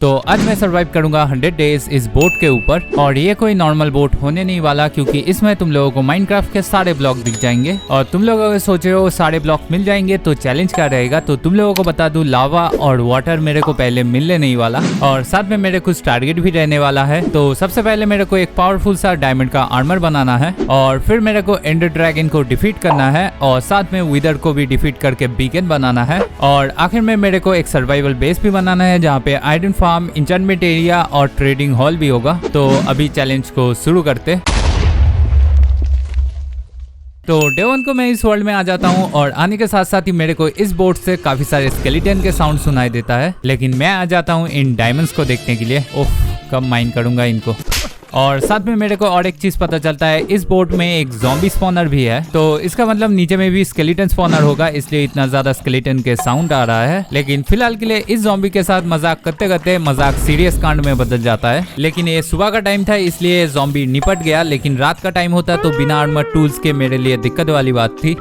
तो आज मैं सरवाइव करूंगा 100 डेज इस बोट के ऊपर। और ये कोई नॉर्मल बोट होने नहीं वाला, क्योंकि इसमें तुम लोगों को माइनक्राफ्ट के सारे ब्लॉक दिख जाएंगे। और तुम लोग अगर सोच रहे हो सारे ब्लॉक मिल जाएंगे तो चैलेंज क्या रहेगा, तो तुम लोगों को बता दूं लावा और वाटर मेरे को पहले मिलने नहीं वाला, और साथ में मेरे कुछ टारगेट भी रहने वाला है। तो सबसे पहले मेरे को एक पावरफुल सा डायमंड का आर्मर बनाना है, और फिर मेरे को एंडर ड्रैगन को डिफीट करना है, और साथ में विदर को भी डिफीट करके बीकन बनाना है। और आखिर में मेरे को एक सर्वाइवल बेस भी बनाना है, जहाँ पे आयरन फार्म, इंचेंटमेंट एरिया और ट्रेडिंग हॉल भी होगा। तो अभी चैलेंज को शुरू करते। तो डे 1 को मैं इस वर्ल्ड में आ जाता हूँ, और आने के साथ साथ ही मेरे को इस बोट से काफी सारे स्केलेटन के साउंड सुनाई देता है। लेकिन मैं आ जाता हूँ इन डायमंड्स को देखने के लिए। ओह, कब माइन करूंगा इनको। और साथ में मेरे को और एक चीज पता चलता है, इस बोट में एक ज़ॉम्बी स्पॉनर भी है। तो इसका मतलब नीचे में भी स्केलेटन स्पॉनर होगा, इसलिए इतना ज्यादा स्केलेटन के साउंड आ रहा है। लेकिन फिलहाल के लिए इस ज़ॉम्बी के साथ मजाक करते करते मजाक सीरियस कांड में बदल जाता है। लेकिन ये सुबह का टाइम था, इसलिए ज़ॉम्बी निपट गया। लेकिन रात का टाइम होता तो बिना आर्मर टूल्स के मेरे लिए दिक्कत वाली बात थी।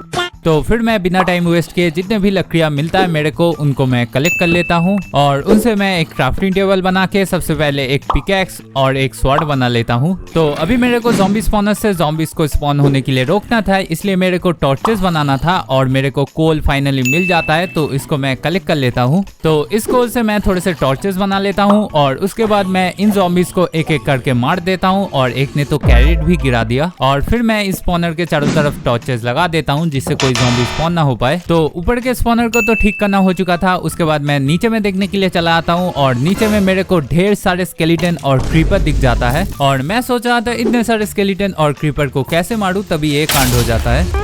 तो फिर मैं बिना टाइम वेस्ट किए जितने भी लकड़ियां मिलता है मेरे को, उनको मैं कलेक्ट कर लेता हूँ। और उनसे मैं एक क्राफ्टिंग टेबल बना के सबसे पहले एक पिकैक्स और एक स्वॉर्ड बना लेता हूँ। तो अभी मेरे को ज़ॉम्बी स्पॉनर से ज़ॉम्बीज को स्पॉन होने के लिए रोकना था, इसलिए मेरे को टॉर्चेस बनाना था। और मेरे को कोल फाइनली मिल जाता है, तो इसको मैं कलेक्ट कर लेता हूँ। तो इस कोल से मैं थोड़े से टॉर्चेस बना लेता हूँ, और उसके बाद मैं इन ज़ॉम्बीज को एक एक करके मार देता हूँ। और एक ने तो कैरेट भी गिरा दिया। और फिर मैं इस स्पॉनर के चारों तरफ टॉर्चेस लगा देता हूँ, जिससे कोई ज़ॉम्बी स्पॉन ना हो पाए। तो ऊपर के स्पॉनर को तो ठीक करना हो चुका था। उसके बाद मैं नीचे में देखने के लिए चला आता हूँ, और नीचे में मेरे को ढेर सारे स्केलेटन और क्रीपर दिख जाता है। और मैं सोच रहा था इतने सारे स्केलेटन और क्रीपर को कैसे मारूं, तभी ये कांड हो जाता है।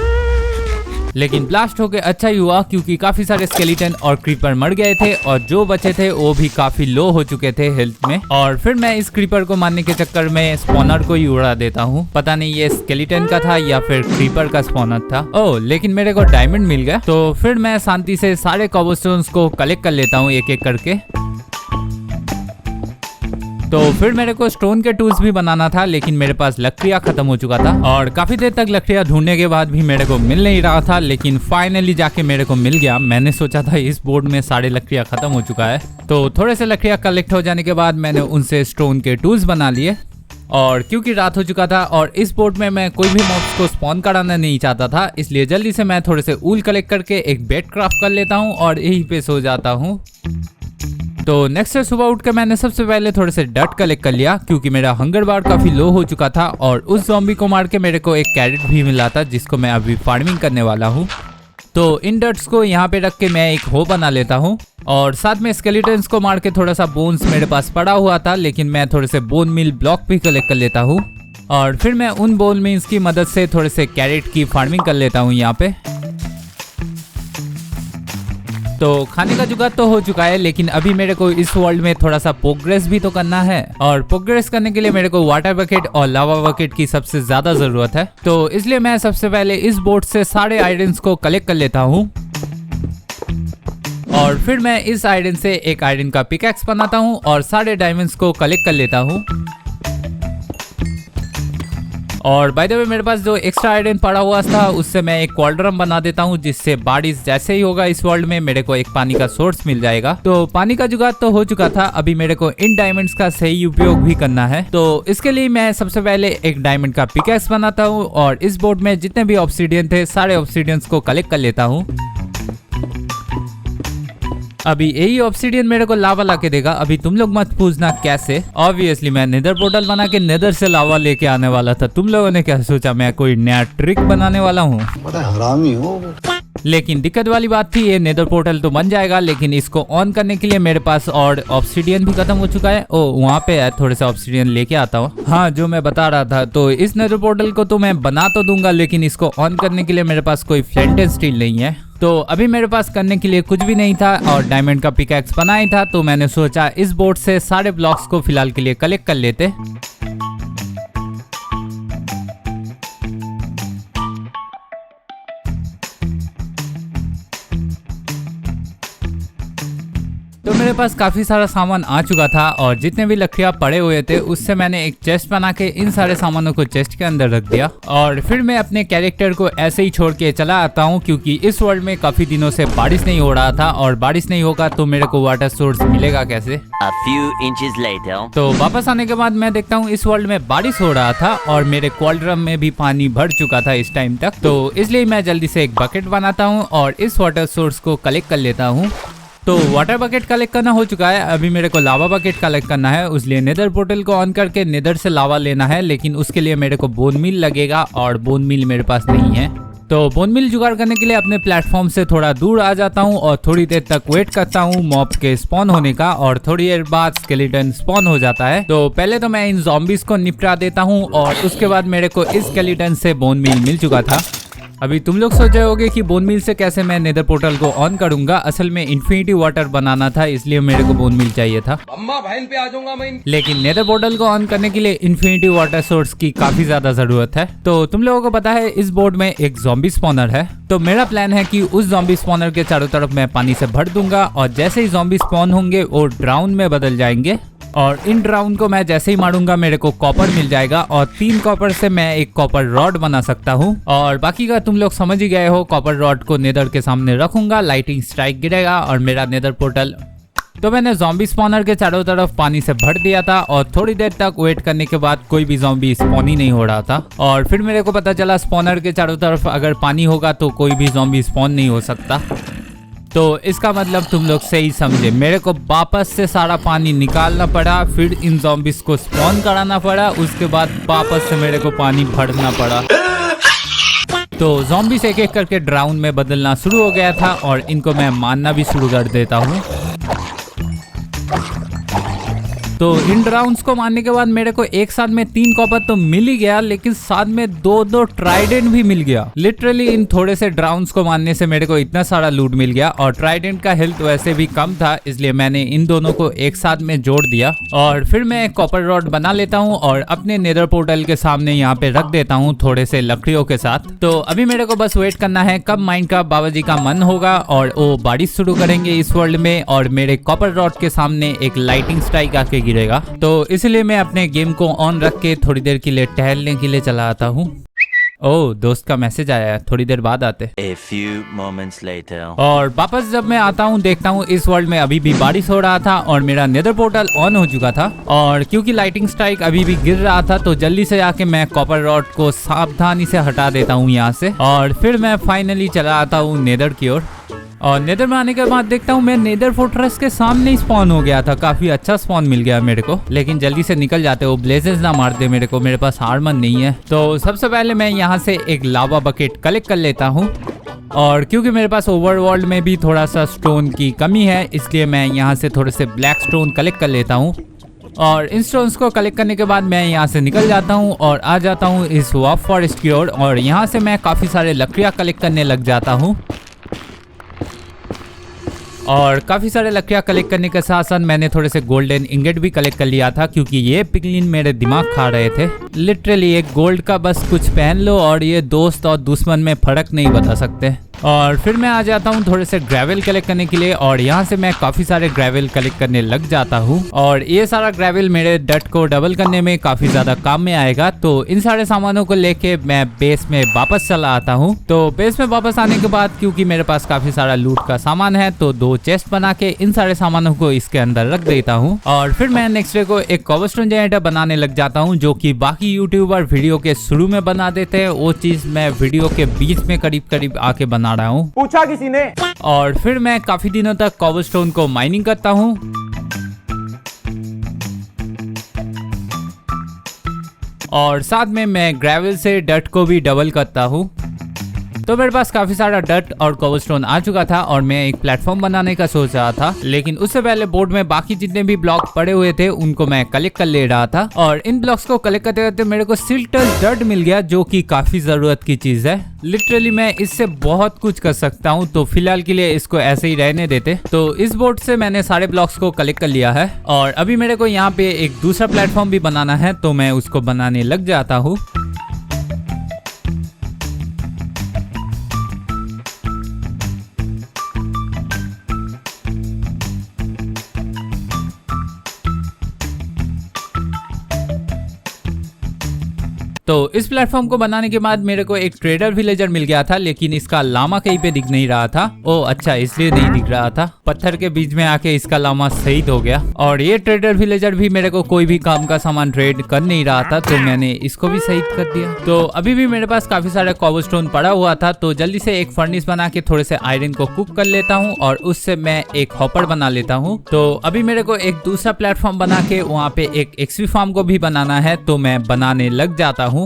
लेकिन ब्लास्ट होके अच्छा ही हुआ, क्योंकि काफी सारे स्केलेटन और क्रीपर मर गए थे, और जो बचे थे वो भी काफी लो हो चुके थे हेल्थ में। और फिर मैं इस क्रीपर को मारने के चक्कर में स्पॉनर को ही उड़ा देता हूँ। पता नहीं ये स्केलेटन का था या फिर क्रीपर का स्पॉनर था। ओह, लेकिन मेरे को डायमंड मिल गया। तो फिर मैं शांति से सारे कॉबलस्टोन्स को कलेक्ट कर लेता हूँ एक एक करके। तो फिर मेरे को स्टोन के टूल्स भी बनाना था, लेकिन मेरे पास लकड़ियाँ खत्म हो चुका था। और काफी देर तक लकड़ियाँ ढूंढने के बाद भी मेरे को मिल नहीं रहा था, लेकिन फाइनली जाके मेरे को मिल गया। मैंने सोचा था इस बोर्ड में सारे लकड़ियाँ खत्म हो चुका है। तो थोड़े से लकड़ियाँ कलेक्ट हो जाने के बाद मैंने उनसे स्टोन के टूल्स बना लिए। और क्योंकि रात हो चुका था और इस बोट में मैं कोई भी मॉब्स को स्पॉन कराना नहीं चाहता था, इसलिए जल्दी से मैं थोड़े से ऊल कलेक्ट करके एक बेड क्राफ्ट कर लेता हूँ और यहीं पे सो जाता हूँ। तो नेक्स्ट डे सुबह उठ के मैंने सबसे पहले थोड़े से डट कलेक्ट कर लिया, क्योंकि मेरा हंगर बार काफी लो हो चुका था। और उस ज़ॉम्बी को मार के मेरे को एक कैरेट भी मिला था, जिसको मैं अभी फार्मिंग करने वाला हूँ। तो इन डट्स को यहाँ पे रख के मैं एक हो बना लेता हूँ। और साथ में स्केलेटन्स को मार के थोड़ा सा बोन्स मेरे पास पड़ा हुआ था, लेकिन मैं थोड़े से बोन मिल ब्लॉक भी कलेक्ट कर लेता हूँ। और फिर मैं उन बोन मिल्स की मदद से थोड़े से कैरेट की फार्मिंग कर लेता हूँ यहाँ पे। तो खाने का जुगाड़ तो हो चुका है, लेकिन अभी मेरे को इस वर्ल्ड में थोड़ा सा प्रोग्रेस भी तो करना है। और प्रोग्रेस करने के लिए मेरे को वाटर बकेट और लावा बकेट की सबसे ज्यादा जरूरत है। तो इसलिए मैं सबसे पहले इस बोट से सारे आयरन्स को कलेक्ट कर लेता हूँ। और फिर मैं इस आयरन से एक आयरन का पिकैक्स बनाता हूँ और सारे डायमंड्स को कलेक्ट कर लेता हूँ। और बाय द वे मेरे पास जो एक्स्ट्रा आयरन पड़ा हुआ था, उससे मैं एक क्वाड्रम बना देता हूँ, जिससे बारिश जैसे ही होगा इस वर्ल्ड में मेरे को एक पानी का सोर्स मिल जाएगा। तो पानी का जुगाड़ तो हो चुका था, अभी मेरे को इन डायमंड्स का सही उपयोग भी करना है। तो इसके लिए मैं सबसे पहले एक डायमंड का पिकैक्स बनाता हूँ, और इस बोट में जितने भी ऑब्सीडियन थे सारे ऑब्सीडियंस को कलेक्ट कर लेता हूँ। अभी यही ऑब्सीडियन मेरे को लावा लाके देगा। अभी तुम लोग मत पूछना कैसे। ऑब्वियसली मैं नेदर पोर्टल बना के नेदर से लावा लेके आने वाला था। तुम लोगों ने क्या सोचा मैं कोई नया ट्रिक बनाने वाला हूँ? बड़ा हरामी हो। लेकिन दिक्कत वाली बात थी, ये नेदर पोर्टल तो बन जाएगा, लेकिन इसको ऑन करने के लिए मेरे पास और ऑब्सीडियन भी खत्म हो चुका है। ओ, वहाँ पे है, थोड़े से ऑब्सीडियन लेके आता हूँ। हाँ, जो मैं बता रहा था, तो इस नेदर पोर्टल को तो मैं बना तो दूंगा, लेकिन इसको ऑन करने के लिए मेरे पास कोई फ्लैंट एंड स्टील नहीं है। तो अभी मेरे पास करने के लिए कुछ भी नहीं था, और डायमंड का पिकैक्स बना ही था। तो मैंने सोचा इस बोट से सारे ब्लॉक्स को फिलहाल के लिए कलेक्ट कर लेते। तो मेरे मेरे पास काफी सारा सामान आ चुका था और जितने भी लकड़ियां पड़े हुए थे उससे मैंने एक चेस्ट बना के इन सारे सामानों को चेस्ट के अंदर रख दिया और फिर मैं अपने कैरेक्टर को ऐसे ही छोड़ के चला आता हूँ, क्योंकि इस वर्ल्ड में काफी दिनों से बारिश नहीं हो रहा था और बारिश नहीं होगा तो मेरे को वाटर सोर्स मिलेगा कैसे। A few inches later. तो वापस आने के बाद मैं देखता हूँ इस वर्ल्ड में बारिश हो रहा था और मेरे क्वाड्रम में भी पानी भर चुका था इस टाइम तक, तो इसलिए मैं जल्दी से एक बकेट बनाता हूँ और इस वाटर सोर्स को कलेक्ट कर लेता हूँ। तो वाटर बकेट कलेक्ट करना हो चुका है, अभी मेरे को लावा बकेट कलेक्ट करना है, उसलिए नेदर पोर्टल को ऑन करके नेदर से लावा लेना है, लेकिन उसके लिए मेरे को बोन मिल लगेगा और बोन मिल मेरे पास नहीं है। तो बोन मिल जुगाड़ करने के लिए अपने प्लेटफॉर्म से थोड़ा दूर आ जाता हूँ और थोड़ी देर तक वेट करता हूँ मॉब के स्पॉन होने का और थोड़ी देर बाद स्केलेटन स्पॉन हो जाता है। तो पहले तो मैं इन ज़ॉम्बीज को निपटा देता हूँ और उसके बाद मेरे को इस स्केलेटन से बोन मिल मिल चुका था। अभी तुम लोग सोच रहे होगे कि बोन मिल से कैसे मैं नेदर पोर्टल को ऑन करूंगा, असल में इन्फिनिटी वाटर बनाना था इसलिए मेरे को बोन मिल चाहिए था। अम्मा बहन पे आ जाऊंगा मैं। लेकिन नेदर पोर्टल को ऑन करने के लिए इन्फिनिटी वाटर सोर्स की काफी ज्यादा जरूरत है। तो तुम लोगों को पता है इस बोर्ड में एक ज़ॉम्बी स्पॉनर है, तो मेरा प्लान है कि उस ज़ॉम्बी स्पॉनर के चारों तरफ मैं पानी से भर दूंगा और जैसे ही ज़ॉम्बी स्पॉन होंगे वो ड्राउन में बदल जाएंगे और इन ड्राउन को मैं जैसे ही मारूंगा मेरे को कॉपर मिल जाएगा और 3 कॉपर से मैं एक कॉपर रॉड बना सकता हूँ और बाकी का तुम लोग समझ ही गए हो। कॉपर रॉड को नेदर के सामने रखूंगा, लाइटिंग स्ट्राइक गिरेगा और मेरा नेदर पोर्टल। तो मैंने ज़ॉम्बी स्पॉनर के चारों तरफ पानी से भर दिया था और थोड़ी देर तक वेट करने के बाद कोई भी ज़ॉम्बी स्पॉन ही नहीं हो रहा था और फिर मेरे को पता चला स्पॉनर के चारों तरफ अगर पानी होगा तो कोई भी ज़ॉम्बी स्पॉन नहीं हो सकता। तो इसका मतलब तुम लोग सही समझे, मेरे को वापस से सारा पानी निकालना पड़ा, फिर इन ज़ॉम्बीज को स्पॉन कराना पड़ा, उसके बाद वापस से मेरे को पानी भरना पड़ा। तो ज़ॉम्बीज एक एक करके ड्राउन में बदलना शुरू हो गया था और इनको मैं मारना भी शुरू कर देता हूँ। तो इन ड्राउन्स को मारने के बाद मेरे को एक साथ में 3 कॉपर तो मिल ही गया, लेकिन साथ में 2 ट्राइडेंट भी मिल गया। लिटरली इन थोड़े से ड्राउन्स को मारने से मेरे को इतना सारा लूट मिल गया और ट्राइडेंट का हेल्थ वैसे भी कम था, इसलिए मैंने इन दोनों को एक साथ में जोड़ दिया और फिर मैं एक कॉपर रॉड बना लेता हूँ और अपने नेदर पोर्टल के सामने यहाँ पे रख देता हूँ थोड़े से लकड़ियों के साथ। तो अभी मेरे को बस वेट करना है कब माइनक्राफ्ट बाबा जी का मन होगा और वो बारिश शुरू करेंगे इस वर्ल्ड में और मेरे कॉपर रॉड के सामने एक लाइटिंग स्ट्राइक आके गिरेगा। तो इसलिए मैं अपने गेम को ऑन रख के थोड़ी देर के लिए टहलने के लिए चला आता हूँ। ओह, दोस्त का मैसेज आया है, थोड़ी देर बाद आते। A few moments later. और वापस जब मैं आता हूँ देखता हूँ इस वर्ल्ड में अभी भी बारिश हो रहा था और मेरा नेदर पोर्टल ऑन हो चुका था और क्योंकि लाइटिंग स्ट्राइक अभी भी गिर रहा था तो जल्दी से आके मैं कॉपर रॉड को सावधानी से हटा देता हूँ यहाँ से और फिर मैं फाइनली चला आता हूँ नेदर की ओर। और नेदर में आने के बाद देखता हूँ मैं नेदर फोर्ट्रेस के सामने ही स्पॉन हो गया था, काफी अच्छा स्पॉन मिल गया मेरे को, लेकिन जल्दी से निकल जाते हो, ब्लेजेस ना मार दे मेरे को, मेरे पास आर्मर नहीं है। तो सबसे पहले मैं यहाँ से एक लावा बकेट कलेक्ट कर लेता हूँ और क्योंकि मेरे पास ओवरवर्ल्ड में भी थोड़ा सा स्टोन की कमी है इसलिए मैं यहाँ से थोड़े से ब्लैक स्टोन कलेक्ट कर लेता हूँ और इन स्टोन्स को कलेक्ट करने के बाद मैं यहाँ से निकल जाता हूँ और आ जाता हूँ इस वॉफ फॉरेस्ट की ओर और यहाँ से मैं काफी सारे लकड़ियाँ कलेक्ट करने लग जाता हूँ और काफ़ी सारे लकड़ियाँ कलेक्ट करने के साथ साथ मैंने थोड़े से गोल्डन इंगेट भी कलेक्ट कर लिया था क्योंकि ये पिगलिन मेरे दिमाग खा रहे थे। लिटरली एक गोल्ड का बस कुछ पहन लो और ये दोस्त और दुश्मन में फर्क नहीं बता सकते। और फिर मैं आ जाता हूँ थोड़े से ग्रेवल कलेक्ट करने के लिए और यहाँ से मैं काफ़ी सारे ग्रेवल कलेक्ट करने लग जाता हूँ और ये सारा ग्रेवल मेरे डट को डबल करने में काफ़ी ज़्यादा काम में आएगा। तो इन सारे सामानों को लेके मैं बेस में वापस चला आता हूँ। तो बेस में वापस आने के बाद क्योंकि मेरे पास काफ़ी सारा लूट का सामान है तो 2 चेस्ट बना के इन सारे सामानों को इसके अंदर रख देता हूँ और फिर मैं नेक्स्ट डे को एक कॉबलस्टोन जनरेटर बनाने लग जाता हूँ जो कि बाकी यूट्यूबर वीडियो के शुरू में बना देते हैं, वो चीज़ मैं वीडियो के बीच में करीब करीब आके बना रहा हूँ। पूछा किसी ने। और फिर मैं काफी दिनों तक कॉबलस्टोन को माइनिंग करता हूँ और साथ में मैं ग्रेवल से डट को भी डबल करता हूँ। तो मेरे पास काफी सारा डट और कॉबलस्टोन आ चुका था और मैं एक प्लेटफॉर्म बनाने का सोच रहा था, लेकिन उससे पहले बोर्ड में बाकी जितने भी ब्लॉक पड़े हुए थे उनको मैं कलेक्ट कर ले रहा था और इन ब्लॉक्स को कलेक्ट करते करते मेरे को सिल्टर डट मिल गया जो कि काफी जरूरत की चीज है। लिटरली मैं इससे बहुत कुछ कर सकता हूँ, तो फिलहाल के लिए इसको ऐसे ही रहने देते। तो इस बोर्ड से मैंने सारे ब्लॉक्स को कलेक्ट कर लिया है और अभी मेरे को यहाँ पे एक दूसरा प्लेटफॉर्म भी बनाना है तो मैं उसको बनाने लग जाता हूँ। तो इस प्लेटफॉर्म को बनाने के बाद मेरे को एक ट्रेडर विलेजर मिल गया था, लेकिन इसका लामा कहीं पे दिख नहीं रहा था। ओ अच्छा, इसलिए नहीं दिख रहा था। पत्थर के बीच में आके इसका लामा शहीद हो गया। और ये ट्रेडर विलेजर भी मेरे को कोई भी काम का सामान ट्रेड कर नहीं रहा था, तो मैंने इसको भी शहीद कर दिया। तो अभी भी मेरे पास काफी सारा कॉबलस्टोन पड़ा हुआ था, तो जल्दी से एक फर्नेस बना के थोड़े से आयरन को कुक कर लेता हूँ और उससे मैं एक हॉपर बना लेता हूँ। तो अभी मेरे को एक दूसरा प्लेटफॉर्म बना के वहाँ पे एक एक्सपी फार्म को भी बनाना है, तो मैं बनाने लग जाता हूँ।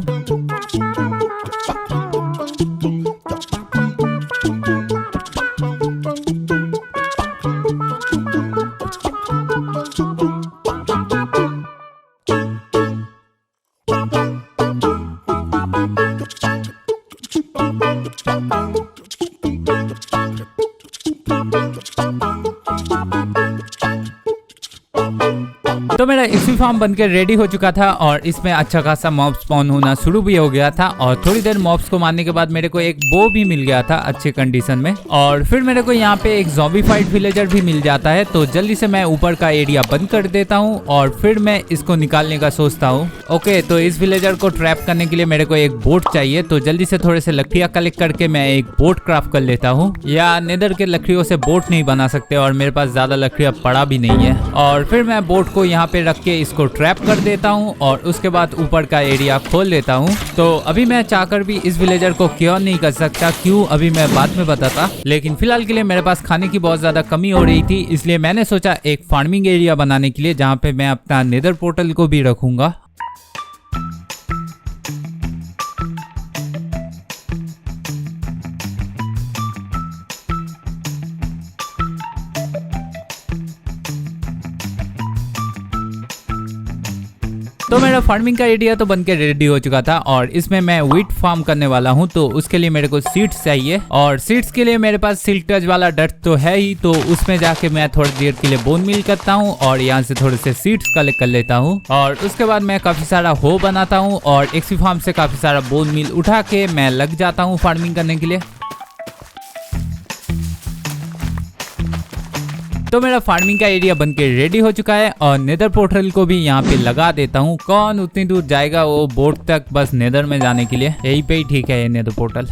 तो मेरा एक्सपी फार्म बनकर रेडी हो चुका था और इसमें अच्छा खासा मॉब स्पॉन होना शुरू भी हो गया था। और थोड़ी देर मॉब्स को मारने के बाद मेरे को एक बो भी मिल गया था अच्छे कंडीशन में। और फिर मेरे को यहाँ पे एक ज़ॉम्बीफाइड विलेजर भी मिल जाता है, तो जल्दी से मैं ऊपर का एरिया बंद कर देता हूँ और फिर मैं इसको निकालने का सोचता हूँ। ओके, तो इस विलेजर को ट्रैप करने के लिए मेरे को एक बोट चाहिए, तो जल्दी से थोड़े से लकड़ियाँ कलेक्ट करके मैं एक बोट क्राफ्ट कर लेता हूँ। या नेदर के लकड़ियों से बोट नहीं बना सकते और मेरे पास ज्यादा लकड़ियाँ पड़ा भी नहीं है। और फिर मैं बोट को यहाँ पे रख के इसको ट्रैप कर देता हूँ और उसके बाद ऊपर का एरिया खोल लेता हूँ। तो अभी मैं चाहकर भी इस विलेजर को क्यों नहीं कर सकता, क्यों अभी मैं बाद में बताता। लेकिन फिलहाल के लिए मेरे पास खाने की बहुत ज्यादा कमी हो रही थी, इसलिए मैंने सोचा एक फार्मिंग एरिया बनाने के लिए जहाँ पे मैं अपना नेदर पोर्टल को भी रखूंगा। तो मेरा फार्मिंग का एरिया तो बनके रेडी हो चुका था और इसमें मैं व्हीट फार्म करने वाला हूँ। तो उसके लिए मेरे को सीड्स चाहिए और सीड्स के लिए मेरे पास सिल्क टच वाला डस्ट तो है ही, तो उसमें जाके मैं थोड़ी देर के लिए बोन मिल करता हूँ और यहाँ से थोड़े से सीड्स कलेक्ट कर लेता हूँ। और उसके बाद मैं काफी सारा हो बनाता हूँ और एक्सपी फार्म से काफी सारा बोन मिल उठा के मैं लग जाता हूँ फार्मिंग करने के लिए। तो मेरा फार्मिंग का एरिया बनके रेडी हो चुका है और नेदर पोर्टल को भी यहाँ पे लगा देता हूँ। कौन उतनी दूर जाएगा वो बोट तक, बस नेदर में जाने के लिए यही पे ही ठीक है ये नेदर पोर्टल।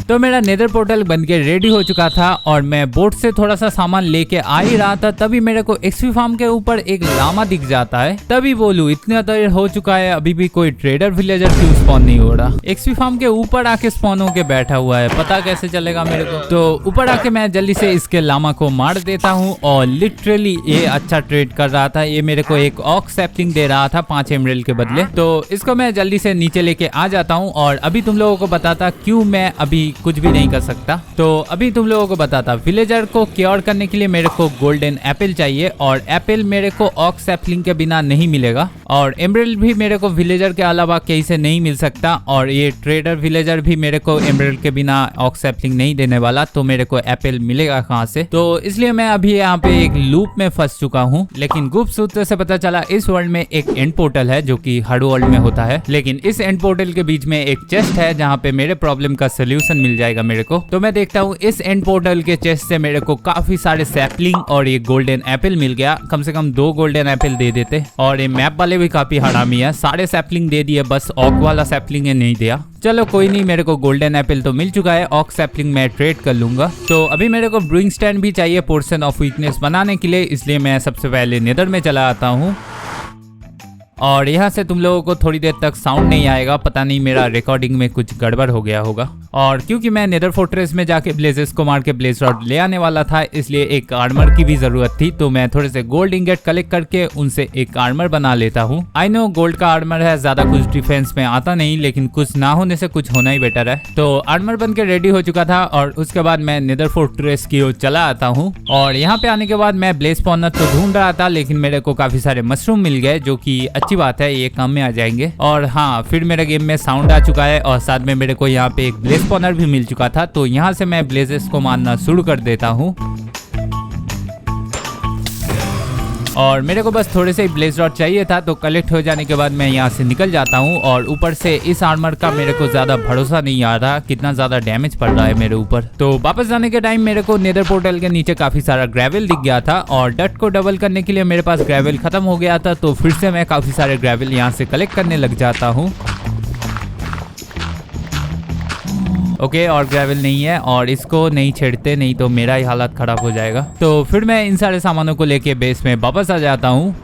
तो मेरा नेदर पोर्टल बनके रेडी हो चुका था और मैं बोट से थोड़ा सा सामान लेके आ ही रहा था, तभी मेरे को एक्सपी फार्म के ऊपर एक लामा दिख जाता है। तभी बोलूं इतना देर हो चुका है अभी भी कोई ट्रेडर विलेजर क्यों स्पॉन नहीं हो रहा। एक्सपी फार्म के ऊपर आके स्पॉन होके बैठा हुआ है, पता कैसे चलेगा मेरे को। तो ऊपर आके मैं जल्दी से इसके लामा को मार देता हूँ और लिटरली ये अच्छा ट्रेड कर रहा था। ये मेरे को एक ऑक सैपलिंग दे रहा था 5 एमरल्ड के बदले, तो इसको मैं जल्दी से नीचे लेके आ जाता हूँ। और अभी तुम लोगों को बताता क्यों मैं अभी कुछ भी नहीं कर सकता। तो अभी तुम लोगों को बताता, विलेजर को क्योर करने के लिए मेरे को गोल्डन एप्पल चाहिए और एप्पल मेरे को ऑक सैपलिंग के बिना नहीं मिलेगा और एमरल्ड भी मेरे को विलेजर के अलावा कहीं से नहीं मिल सकता। और ये ट्रेडर विलेजर भी मेरे को एमरल्ड के बिना ऑक सैपलिंग नहीं देने वाला, तो मेरे को एप्पल मिलेगा कहाँ से। तो इसलिए मैं अभी यहाँ पे एक लूप में फंस चुका हूँ। लेकिन गुप्त सूत्र से पता चला इस वर्ल्ड में एक एंड पोर्टल है जो कि हर वर्ल्ड में होता है, लेकिन इस एंड पोर्टल के बीच में एक चेस्ट है जहाँ पे मेरे प्रॉब्लम का सोल्यूशन मिल जाएगा मेरे को। तो मैं देखता हूँ इस एंड पोर्टल के चेस्ट से मेरे को काफी सारे सैपलिंग और ये गोल्डन एप्पल मिल गया। कम से कम 2 गोल्डन एप्पल दे देते। और ये मैप वाले भी काफी हरामी है, सारे सैपलिंग दे दिए, बस ऑक वाला सैपलिंग नहीं दिया। चलो कोई नहीं, मेरे को गोल्डन एप्पल तो मिल चुका है, ऑक सैपलिंग मैं ट्रेड कर लूंगा। तो अभी मेरे को ब्रूइंग स्टैंड भी चाहिए पोर्शन ऑफ वीकनेस बनाने के लिए, इसलिए मैं सबसे पहले नेदर में चला आता हूँ। और यहाँ से तुम लोगों को थोड़ी देर तक साउंड नहीं आएगा, पता नहीं मेरा रिकॉर्डिंग में कुछ गड़बड़ हो गया होगा। और क्योंकि मैं नेदर फोर्ट्रेस में जाके ब्लेजेस को मार के ब्लेज रॉड ले आने वाला था, इसलिए एक आर्मर की भी जरूरत थी। तो मैं थोड़े से गोल्ड इंगेट कलेक्ट करके उनसे एक आर्मर बना लेता हूँ। आई नो गोल्ड का आर्मर है, ज्यादा कुछ डिफेंस में आता नहीं, लेकिन कुछ ना होने से कुछ होना ही बेटर है। तो आर्मर बन के रेडी हो चुका था और उसके बाद मैं नेदर फोर्ट्रेस की ओर चला आता हूँ। और यहाँ पे आने के बाद मैं ब्लेज स्पॉनर तो ढूंढ रहा था, लेकिन मेरे को काफी सारे मशरूम मिल गए, जो की अच्छी बात है, ये काम में आ जाएंगे। और हाँ, फिर मेरे गेम में साउंड आ चुका है और साथ में मेरे को यहाँ पे एक ब्लेज स्पॉनर भी मिल चुका था। तो यहाँ से मैं ब्लेजेस को मारना शुरू कर देता हूँ। और मेरे को बस थोड़े से ही ब्लेज रॉड चाहिए था, तो कलेक्ट हो जाने के बाद मैं यहाँ से निकल जाता हूँ। और ऊपर से इस आर्मर का मेरे को ज्यादा भरोसा नहीं आ रहा, कितना ज्यादा डैमेज पड़ रहा है मेरे ऊपर। तो वापस जाने के टाइम मेरे को नेदर पोर्टल के नीचे काफी सारा ग्रेवल दिख गया था और डट को डबल करने के लिए मेरे पास ग्रेवल खत्म हो गया था, तो फिर से मैं काफी सारे ग्रेवल यहाँ से कलेक्ट करने लग जाता हूँ। ओके, और ग्रेवल नहीं है और इसको नहीं छेड़ते, नहीं तो मेरा ही हालत खराब हो जाएगा। तो फिर मैं इन सारे सामानों को लेके बेस में वापस आ जाता हूँ।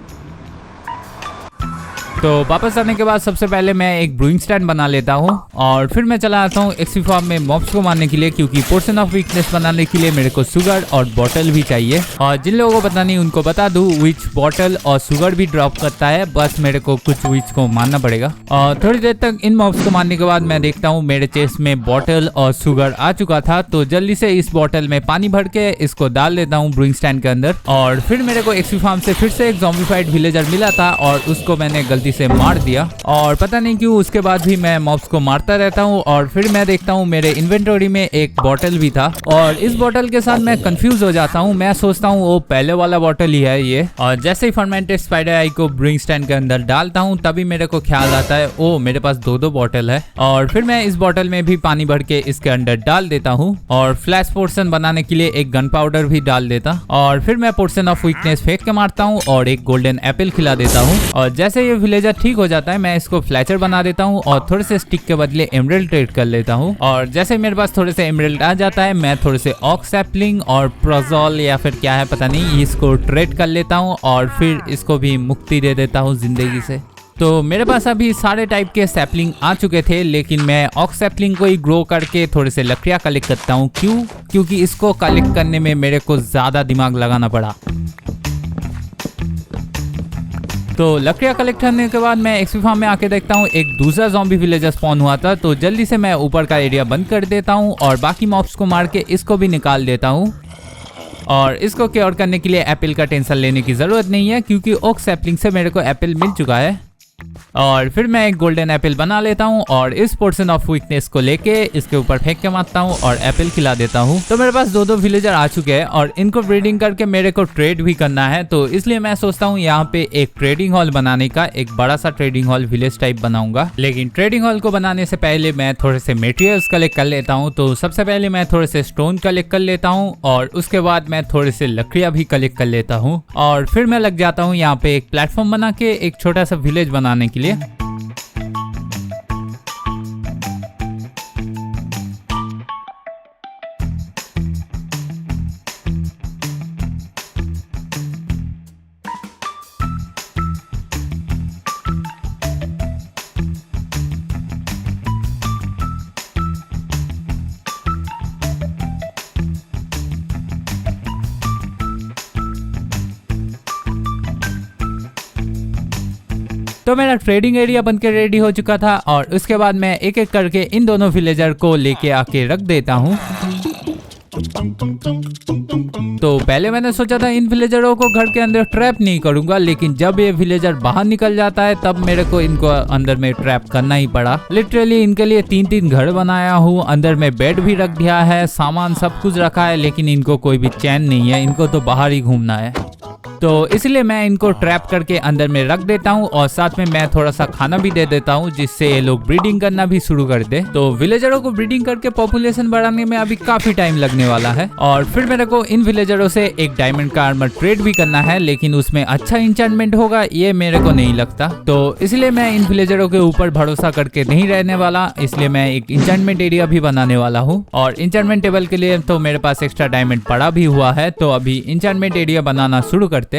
तो वापस आने के बाद सबसे पहले मैं एक ब्रूइंग स्टैंड बना लेता हूँ और फिर मैं चला आता हूँ एक्सपी फार्म में मॉब्स को मारने के लिए, क्योंकि पोर्शन ऑफ वीकनेस बनाने के लिए मेरे को शुगर और बॉटल भी चाहिए। और जिन लोगों को पता नहीं उनको बता दूं, विच बॉटल और शुगर भी ड्रॉप करता है, बस मेरे को कुछ विच को मारना पड़ेगा। और थोड़ी देर तक इन मॉब्स को मारने के बाद मैं देखता हूँ मेरे चेस्ट में बॉटल और शुगर आ चुका था, तो जल्दी से इस बॉटल में पानी भर के इसको डाल देता हूँ ब्रूइंग स्टैंड के अंदर। और फिर मेरे को एक्सपी फार्म से फिर से एक ज़ॉम्बीफाइड विलेजर मिला था और उसको मैंने गलती से मार दिया। और पता नहीं क्यों उसके बाद भी मैं मॉब्स को मारता रहता हूँ। और फिर मैं देखता हूँ मेरे इन्वेंटरी में एक बॉटल भी था और इस बॉटल के साथ मैं कंफ्यूज हो जाता हूँ। मैं सोचता हूँ वो पहले वाला बॉटल ही है ये, और जैसे ही फर्मेंटेड स्पाइडर आई को ब्रूइंग स्टैंड के अंदर डालता हूँ तभी मेरे को ख्याल आता है ओ मेरे पास दो बॉटल है। और फिर मैं इस बॉटल में भी पानी भर के इसके अंदर डाल देता हूँ और फ्लैश पोर्शन बनाने के लिए एक गन पाउडर भी डाल देता। और फिर मैं पोर्शन ऑफ वीकनेस फेंक के मारता हूँ और एक गोल्डन एप्पल खिला देता हूँ। और जैसे ये विलेजर ठीक हो जाता है मैं इसको फ्लैचर बना देता हूँ और थोड़े से स्टिक के बदले एमरल्ड ट्रेड कर लेता हूँ। और जैसे मेरे पास थोड़े से एमरल्ड आ जाता है मैं थोड़े से ऑक सैपलिंग और प्रोजोल या फिर क्या है पता नहीं, इसको ट्रेड कर लेता हूँ और फिर इसको भी मुक्ति दे देता हूँ जिंदगी से। तो मेरे पास अभी सारे टाइप के सैपलिंग आ चुके थे, लेकिन मैं ऑक सैपलिंग को ही ग्रो करके थोड़े से लकड़ियाँ कलेक्ट करता हूँ। क्यों? क्योंकि इसको कलेक्ट करने में मेरे को ज्यादा दिमाग लगाना पड़ा। तो लकड़ियाँ कलेक्ट करने के बाद मैं एक्सपी फार्म में आके देखता हूँ एक दूसरा ज़ॉम्बी विलेजर स्पॉन हुआ था, तो जल्दी से मैं ऊपर का एरिया बंद कर देता हूँ और बाकी मॉब्स को मार के इसको भी निकाल देता हूँ। और इसको क्योर करने के लिए एप्पल का टेंशन लेने की ज़रूरत नहीं है, क्योंकि ओक सैपलिंग से मेरे को एप्पल मिल चुका है। और फिर मैं एक गोल्डन एप्पल बना लेता हूँ और इस पोर्शन ऑफ वीकनेस को लेके इसके ऊपर फेंक के मारता हूँ और एप्पल खिला देता हूँ। तो मेरे पास दो विलेजर आ चुके हैं और इनको ब्रीडिंग करके मेरे को ट्रेड भी करना है, तो इसलिए मैं सोचता हूँ यहाँ पे एक ट्रेडिंग हॉल बनाने का, एक बड़ा सा ट्रेडिंग हॉल विलेज टाइप बनाऊंगा। लेकिन ट्रेडिंग हॉल को बनाने से पहले मैं थोड़े से मटेरियल्स कलेक्ट कर लेता हूँ। तो सबसे पहले मैं थोड़े से स्टोन कलेक्ट कर लेता हूँ और उसके बाद मैं थोड़े से लकड़ियाँ भी कलेक्ट कर लेता हूँ और फिर मैं लग जाता हूँ यहाँ पे एक प्लेटफॉर्म बना के एक छोटा सा विलेज बनाने के लिए। तो मेरा ट्रेडिंग एरिया बनकर रेडी हो चुका था और उसके बाद मैं एक एक करके इन दोनों विलेजर को लेके आके रख देता हूँ। तो पहले मैंने सोचा था इन विलेजरों को घर के अंदर ट्रैप नहीं करूंगा, लेकिन जब ये विलेजर बाहर निकल जाता है तब मेरे को इनको अंदर में ट्रैप करना ही पड़ा। लिटरली इनके लिए 3-3 घर बनाया हूँ, अंदर में बेड भी रख दिया है, सामान सब कुछ रखा है, लेकिन इनको कोई भी चैन नहीं है, इनको तो बाहर ही घूमना है। तो इसलिए मैं इनको ट्रैप करके अंदर में रख देता हूँ और साथ में मैं थोड़ा सा खाना भी दे देता हूँ, जिससे ये लोग ब्रीडिंग करना भी शुरू कर दे। तो विलेजरों को ब्रीडिंग करके पॉपुलेशन बढ़ाने में अभी काफी टाइम लगने वाला है। और फिर मेरे को इन विलेजरों से एक डायमंड का आर्मर ट्रेड भी करना है, लेकिन उसमें अच्छा इंचेंटमेंट होगा ये मेरे को नहीं लगता। तो इसलिए मैं इन विलेजरों के ऊपर भरोसा करके नहीं रहने वाला, इसलिए मैं एक इंचेंटमेंट एरिया भी बनाने वाला हूँ। और इंचेंटमेंट टेबल के लिए तो मेरे पास एक्स्ट्रा डायमंड पड़ा भी हुआ है, तो अभी इंचेंटमेंट एरिया बनाना शुरू करते।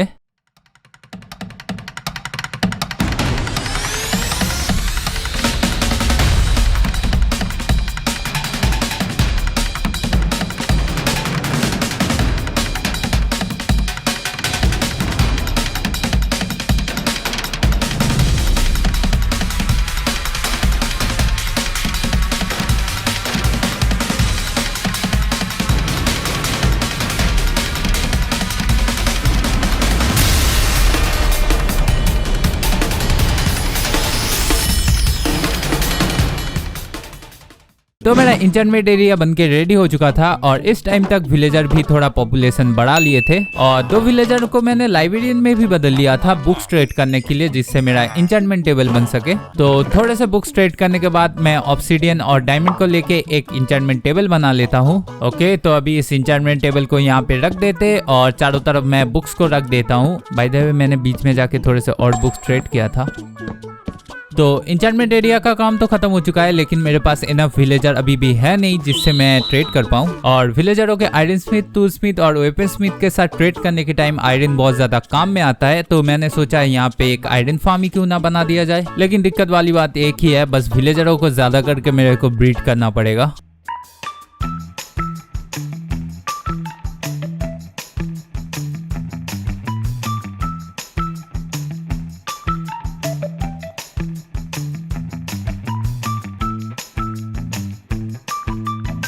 तो मेरा इंचेंटमेंट एरिया बनके रेडी हो चुका था और इस टाइम तक विलेजर भी थोड़ा पॉपुलेशन बढ़ा लिए थे और 2 विलेजर को मैंने लाइब्रेरियन में भी बदल लिया था बुक्स ट्रेड करने के लिए, जिससे मेरा इंचेंटमेंट टेबल बन सके। तो थोड़े से बुक्स ट्रेड करने के बाद मैं ऑब्सिडियन और डायमंड को लेके एक इंचेंटमेंट टेबल बना लेता हूँ। ओके, तो अभी इस इंचेंटमेंट टेबल को यहाँ पे रख देते और चारों तरफ मैं बुक्स को रख देता हूँ। बाय द वे मैंने बीच में जाके थोड़े से और बुक्स ट्रेड किया था। तो इंचेंटमेंट एरिया का काम तो खत्म हो चुका है, लेकिन मेरे पास इनफ विलेजर अभी भी है नहीं जिससे मैं ट्रेड कर पाऊँ। और विलेजरों के आयरन स्मिथ, टूल स्मिथ और वेपन स्मिथ के साथ ट्रेड करने के टाइम आयरन बहुत ज्यादा काम में आता है, तो मैंने सोचा यहाँ पे एक आयरन फार्म ही क्यों ना बना दिया जाए। लेकिन दिक्कत वाली बात एक ही है, बस विलेजरों को ज्यादा करके मेरे को ब्रीड करना पड़ेगा।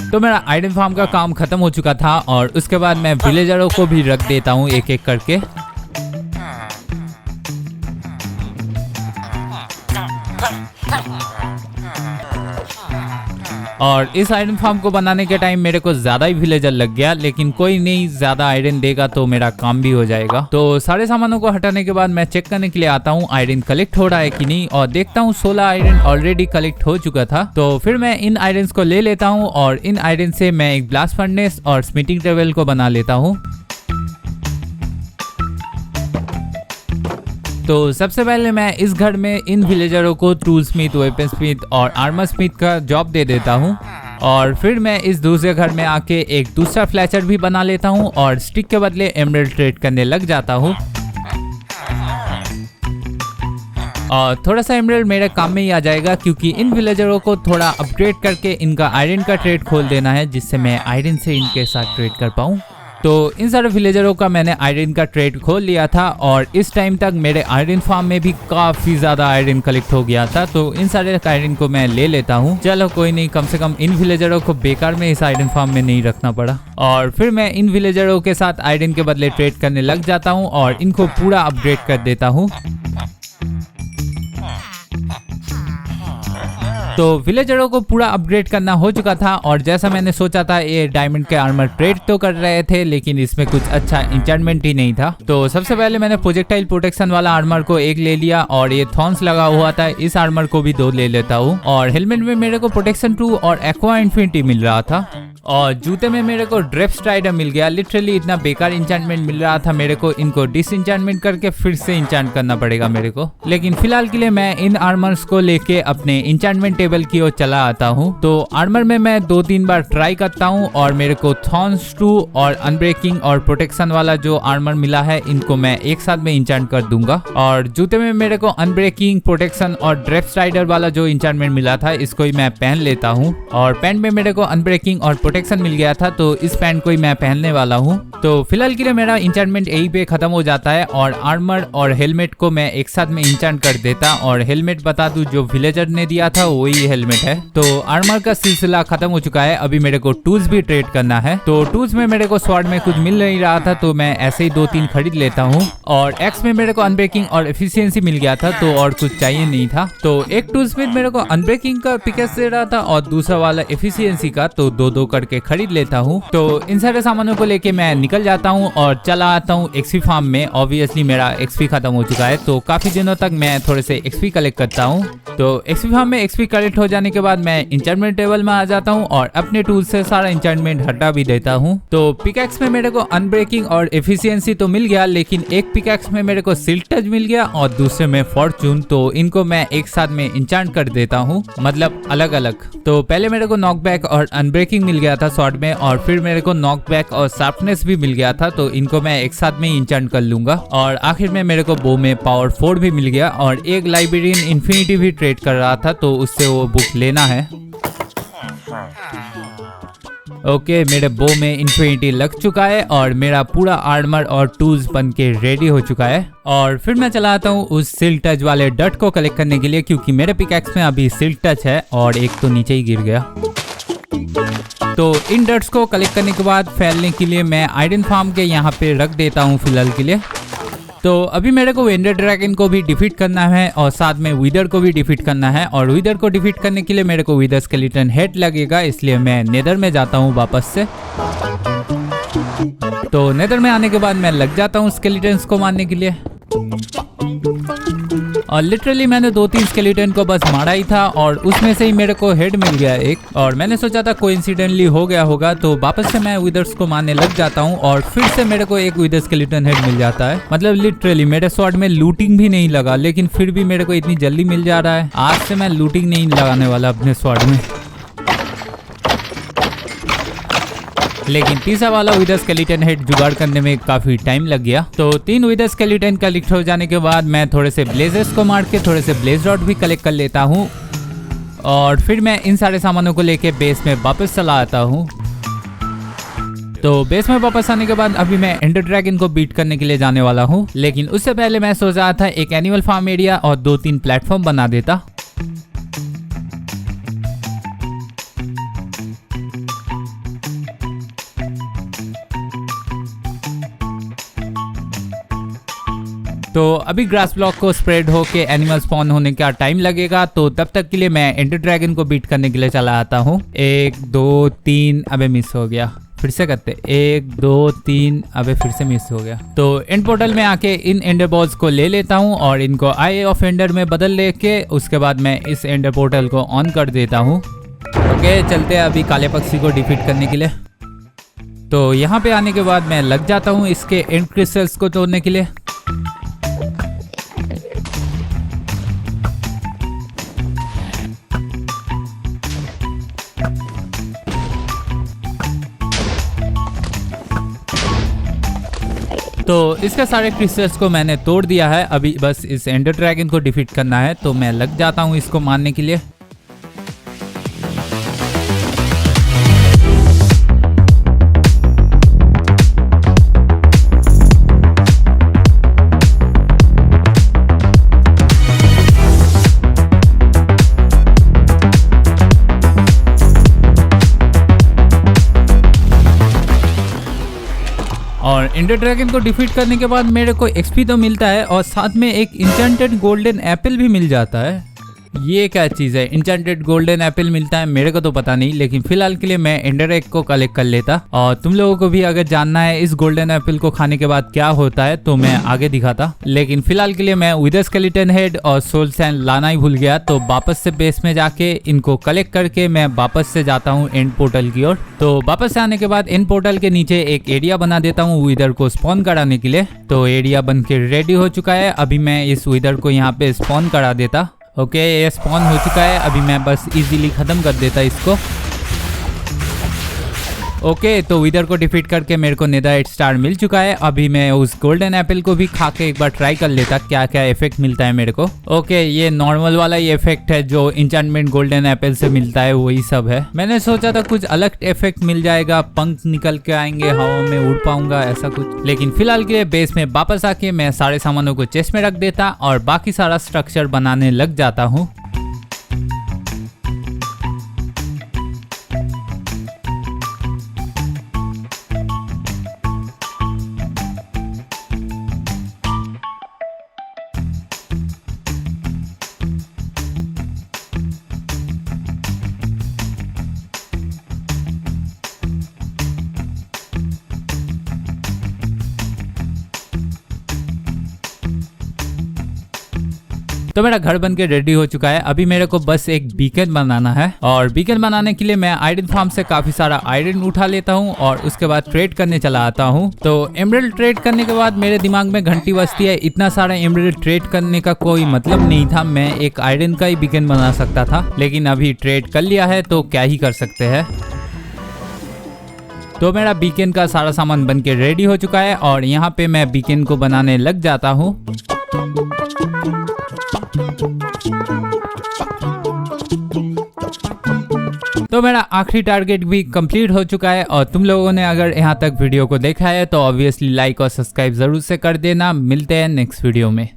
तो मेरा आयरन फार्म का काम खत्म हो चुका था और उसके बाद मैं विलेजरों को भी रख देता हूँ एक एक करके। और इस आयरन फार्म को बनाने के टाइम मेरे को ज्यादा ही विलेजर लग गया, लेकिन कोई नहीं, ज्यादा आयरन देगा तो मेरा काम भी हो जाएगा। तो सारे सामानों को हटाने के बाद मैं चेक करने के लिए आता हूँ आयरन कलेक्ट हो रहा है कि नहीं, और देखता हूँ 16 आयरन ऑलरेडी कलेक्ट हो चुका था। तो फिर मैं इन आयरन को ले लेता हूँ और इन आयरन से मैं एक ब्लास्ट फर्नेस और स्मिथिंग टेबल को बना लेता हूँ। तो सबसे पहले मैं इस घर में इन विलेजरों को टूल स्मिथ, वेपन स्मिथ और आर्मर स्मिथ का जॉब दे देता हूँ। और फिर मैं इस दूसरे घर में आके एक दूसरा फ्लैचर भी बना लेता हूँ और स्टिक के बदले एमराल्ड ट्रेड करने लग जाता हूँ। और थोड़ा सा एमराल्ड मेरे काम में ही आ जाएगा, क्योंकि इन विलेजरों को थोड़ा अपग्रेड करके इनका आयरन का ट्रेड खोल देना है, जिससे मैं आयरन से इनके साथ ट्रेड कर पाऊँ। तो इन सारे विलेजरों का मैंने आयरन का ट्रेड खोल लिया था और इस टाइम तक मेरे आयरन फार्म में भी काफी ज्यादा आयरन कलेक्ट हो गया था। तो इन सारे आयरन को मैं ले लेता हूँ। चलो कोई नहीं, कम से कम इन विलेजरों को बेकार में इस आयरन फार्म में नहीं रखना पड़ा। और फिर मैं इन विलेजरों के साथ आयरन के बदले ट्रेड करने लग जाता हूँ और इनको पूरा अपग्रेड कर देता हूँ। तो विलेजरों को पूरा अपग्रेड करना हो चुका था और जैसा मैंने सोचा था ये डायमंड के आर्मर ट्रेड तो कर रहे थे, लेकिन इसमें कुछ अच्छा इंचेंटमेंट ही नहीं था। तो सबसे पहले मैंने प्रोजेक्टाइल प्रोटेक्शन वाला आर्मर को एक ले लिया और ये थॉर्न्स लगा हुआ था, इस आर्मर को भी 2 ले लेता हूँ। और हेलमेट में मेरे को प्रोटेक्शन 2 और एक्वा इन्फिनिटी मिल रहा था। और जूते में मेरे को ड्रेप स्ट्राइडर मिल गया। लिटरली इतना बेकार इंचेंटमेंट मिल रहा था मेरे को, इनको डिसइंचेंटमेंट करके फिर से इंचेंट करना पड़ेगा मेरे को। लेकिन फिलहाल के लिए मैं इन आर्मर्स को लेके अपने इंचेंटमेंट टेबल की ओर चला आता हूँ। तो आर्मर में मैं 2-3 बार ट्राई करता हूँ और मेरे को थॉर्न्स 2 और अनब्रेकिंग और प्रोटेक्शन वाला जो आर्मर मिला है इनको मैं एक साथ में इंचेंट कर दूंगा। और जूते में मेरे को अनब्रेकिंग, प्रोटेक्शन और ड्रेप स्ट्राइडर वाला जो इंचेंटमेंट मिला था इसको ही मैं पहन लेता हूँ। और पैंट में मेरे को अनब्रेकिंग और प्रोटेक्शन मिल गया था, तो इस पैंट को ही मैं पहनने वाला हूँ। तो फिलहाल के लिए मेरा इंचेंटमेंट यही पे खत्म हो जाता है और आर्मर और हेलमेट को मैं एक साथ में इंचेंट कर देता। और हेलमेट बता दूं, जो विलेजर ने दिया था वही हेलमेट है। तो आर्मर का सिलसिला खत्म हो चुका है। अभी मेरे को टूल्स भी ट्रेड करना है। तो टूल्स में मेरे को स्वॉर्ड में कुछ मिल नहीं रहा था, तो मैं ऐसे ही 2-3 खरीद लेता हूँ। और एक्स में मेरे को अनब्रेकिंग और एफिशिएंसी मिल गया था, तो और कुछ चाहिए नहीं था। तो एक टूल्स में मेरे को अनब्रेकिंग का पिकेस दे रहा था और दूसरा वाला एफिशिएंसी का, तो 2-2 करके खरीद लेता हूँ। तो इन सारे सामानों को लेके मैं निकल जाता हूँ और चला आता हूँ एक्सपी फार्म में। ऑब्वियसली मेरा एक्सपी खत्म हो चुका है, तो काफी दिनों तक मैं थोड़े से एक्सपी कलेक्ट करता हूँ। तो एक्सपी फार्म में एक्सपी कलेक्ट हो जाने के बाद मैं इंचेंटमेंट टेबल में आ जाता हूँ और अपने टूल से सारा इंचेंटमेंट हटा भी देता हूँ। तो पिकैक्स में मेरे को अनब्रेकिंग और एफिशिएंसी तो मिल गया, लेकिन एक पिकैक्स में मेरे को सिल्क टच मिल गया और दूसरे में फॉर्चून। तो इनको मैं एक साथ में इंचेंट कर देता हूँ, मतलब अलग अलग। तो पहले मेरे को नॉकबैक और अनब्रेकिंग मिल गया था स्वॉर्ड में, और फिर मेरे को नॉकबैक और शार्पनेस भी मिल गया था, तो इनको मैं एक साथ में इंचेंट कर लूंगा। और आखिर में मेरे को बो में पावर 4 भी मिल गया और एक लाइब्रेरियन इन्फिनिटी भी ट्रेड कर रहा था, तो उससे वो बुक लेना है। ओके, मेरे बो में इन्फिनिटी लग चुका है और मेरा पूरा आर्मर और टूल्स बन के रेडी हो चुका है। और फिर मैं चला आता हूँ उस सिल्क टच वाले डट को कलेक्ट करने के लिए, क्योंकि मेरे पिकैक्स में अभी सिल्क टच है और एक तो नीचे ही गिर गया। तो इन डट्स को कलेक्ट करने के बाद फैलने के लिए मैं आयरन फार्म के यहाँ पे रख देता हूँ फिलहाल के लिए। तो अभी मेरे को एंडर ड्रैगन को भी डिफीट करना है और साथ में विदर को भी डिफीट करना है, और विदर को डिफीट करने के लिए मेरे को विदर स्केलेटन हेड लगेगा, इसलिए मैं नेदर में जाता हूँ वापस से। तो नेदर में आने के बाद मैं लग जाता हूँ स्केलेटन्स को मारने के लिए, और लिटरली मैंने 2-3 स्केलेटन को बस मारा ही था और उसमें से ही मेरे को हेड मिल गया एक, और मैंने सोचा था कोइंसिडेंटली हो गया होगा, तो वापस से मैं विदर्स को मारने लग जाता हूँ और फिर से मेरे को एक विदर स्केलेटन हेड मिल जाता है। मतलब लिटरली मेरे स्वॉर्ड में लूटिंग भी नहीं लगा, लेकिन फिर भी मेरे को इतनी जल्दी मिल जा रहा है। आज से मैं लूटिंग नहीं लगाने वाला अपने स्वॉर्ड में। लेकिन तीसरा वाला विदर स्केलेटन हेड जुगाड़ करने में काफी टाइम लग गया। तो 3 विदर स्केलेटन कलेक्ट हो जाने के बाद मैं थोड़े से ब्लेजेस को मार के थोड़े से ब्लेज रॉड भी कलेक्ट कर लेता हूँ, और फिर मैं इन सारे सामानों को लेके बेस में वापस चला आता हूँ। तो बेस में वापस आने के बाद अभी मैं एंडर ड्रैगन को बीट करने के लिए जाने वाला हूँ, लेकिन उससे पहले मैं सोच रहा था एक एनिमल फार्म एरिया और 2-3 प्लेटफॉर्म बना देता। तो अभी ग्रास ब्लॉक को स्प्रेड होके एनिमल स्पॉन होने का टाइम लगेगा, तो तब तक के लिए मैं एंडर ड्रैगन को बीट करने के लिए चला आता हूँ। 1 2 3, अबे मिस हो गया, फिर से करते 1 2 3, अबे फिर से मिस हो गया। तो एंड पोर्टल में आके इन एंडर बॉल्स को ले लेता हूँ और इनको आई ऑफ एंडर में बदल लेके उसके बाद मैं इस एंडर पोर्टल को ऑन कर देता हूँ। ओके, चलते हैं अभी काले पक्षी को डिफीट करने के लिए। तो यहाँ पे आने के बाद मैं लग जाता हूँ इसके एंड क्रिस्टल्स को तोड़ने के लिए। तो इसके सारे क्रिस्टल्स को मैंने तोड़ दिया है, अभी बस इस एंडर ड्रैगन को डिफीट करना है, तो मैं लग जाता हूँ इसको मारने के लिए। और एंडर ड्रैगन को डिफीट करने के बाद मेरे को एक्सपी तो मिलता है और साथ में एक इंचेंटेड गोल्डन एप्पल भी मिल जाता है। ये क्या चीज़ है, इंचेंटेड गोल्डन एप्पल मिलता है, मेरे को तो पता नहीं, लेकिन फिलहाल के लिए मैं एंडर एग को कलेक्ट कर लेता। और तुम लोगों को भी अगर जानना है इस गोल्डन एप्पल को खाने के बाद क्या होता है तो मैं आगे दिखाता, लेकिन फिलहाल के लिए मैं विदर स्केलेटन हेड और सोल सैंड लाना ही भूल गया। तो वापस से बेस में जाके इनको कलेक्ट करके मैं वापस से जाता हूँ एंड पोर्टल की ओर। तो वापस से आने के बाद एंड पोर्टल के नीचे एक एरिया बना देता हूँ विदर को स्पॉन कराने के लिए। तो एरिया बन के रेडी हो चुका है, अभी मैं इस विदर को यहाँ पे स्पॉन करा देता। ओके, ये स्पॉन हो चुका है, अभी मैं बस इजीली ख़त्म कर देता इसको। ओके, तो विदर को डिफीट करके मेरे को नेदरराइट स्टार मिल चुका है। अभी मैं उस गोल्डन एप्पल को भी खा के एक बार ट्राई कर लेता क्या क्या इफेक्ट मिलता है मेरे को। ओके, ये नॉर्मल वाला ये इफेक्ट है जो इंचेंटमेंट गोल्डन एप्पल से मिलता है, वही सब है। मैंने सोचा था कुछ अलग इफेक्ट मिल जाएगा, पंख निकल के आएंगे, हवा में उड़ पाऊंगा ऐसा कुछ, लेकिन फिलहाल के लिए बेस में वापस आके मैं सारे सामानों को चेस्ट में रख देता और बाकी सारा स्ट्रक्चर बनाने लग जाता हूँ। तो मेरा घर बन के रेडी हो चुका है, अभी मेरे को बस एक बीकन बनाना है, और बीकन बनाने के लिए मैं आयरन फार्म से काफी सारा आयरन उठा लेता हूँ और उसके बाद ट्रेड करने चला आता हूँ। तो एमराल्ड ट्रेड करने के बाद मेरे दिमाग में घंटी बजती है, इतना सारा एमराल्ड ट्रेड करने का कोई मतलब नहीं था, मैं एक आयरन का ही बीकन बना सकता था, लेकिन अभी ट्रेड कर लिया है तो क्या ही कर सकते हैं। तो मेरा बीकन का सारा सामान बन के रेडी हो चुका है और यहाँ पे मैं बीकन को बनाने लग जाता हूँ। तो मेरा आखिरी टारगेट भी कंप्लीट हो चुका है, और तुम लोगों ने अगर यहाँ तक वीडियो को देखा है तो ऑब्वियसली लाइक और सब्सक्राइब जरूर से कर देना। मिलते हैं नेक्स्ट वीडियो में।